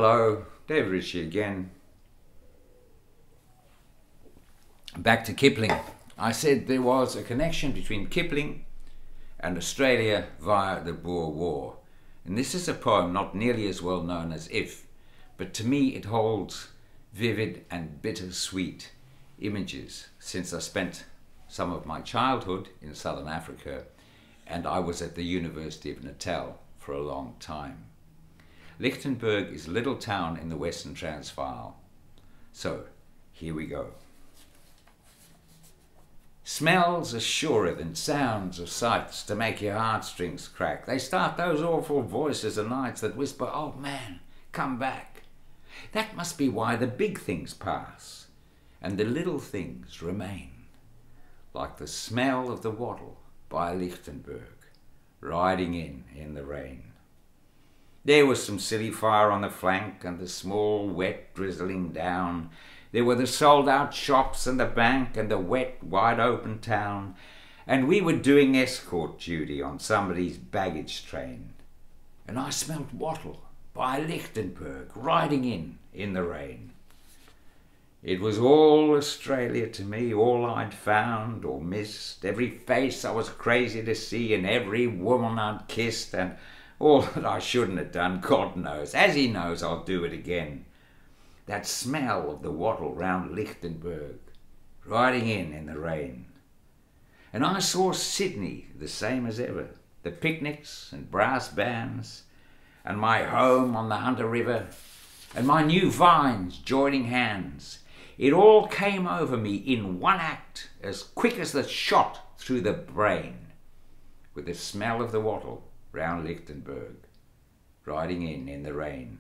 Hello, Dave Ritchie again. Back to Kipling. I said there was a connection between Kipling and Australia via the Boer War. And this is a poem not nearly as well known as If, but to me it holds vivid and bittersweet images since I spent some of my childhood in Southern Africa and I was at the University of Natal for a long time. Lichtenburg is a little town in the Western Transvaal. So, here we go. Smells are surer than sounds or sights to make your heartstrings crack. They start those awful voices of nights that whisper, "Oh man, come back." That must be why the big things pass and the little things remain. Like the smell of the wattle by Lichtenburg, riding in the rain. There was some silly fire on the flank and the small wet drizzling down. There were the sold-out shops and the bank and the wet, wide-open town. And we were doing escort duty on somebody's baggage train. And I smelt wattle by Lichtenburg, riding in the rain. It was all Australia to me, all I'd found or missed, every face I was crazy to see and every woman I'd kissed, and all that I shouldn't have done, God knows. As He knows, I'll do it again. That smell of the wattle round Lichtenburg, riding in the rain. And I saw Sydney the same as ever, the picnics and brass bands, and my home on the Hunter River, and my new vines joining hands. It all came over me in one act, as quick as the shot through the brain, with the smell of the wattle round Lichtenburg, riding in the rain.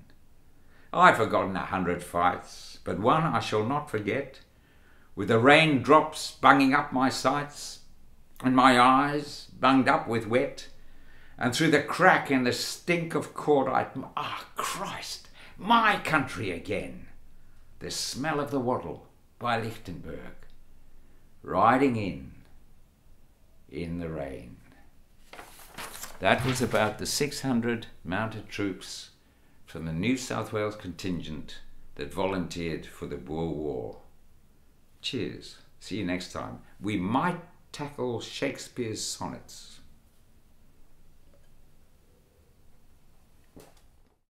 I've forgotten 100 fights, but one I shall not forget, with the raindrops bunging up my sights, and my eyes bunged up with wet, and through the crack in the stink of cordite, Christ, my country again, the smell of the wattle by Lichtenburg, riding in the rain. That was about the 600 mounted troops from the New South Wales contingent that volunteered for the Boer War. Cheers. See you next time. We might tackle Shakespeare's sonnets.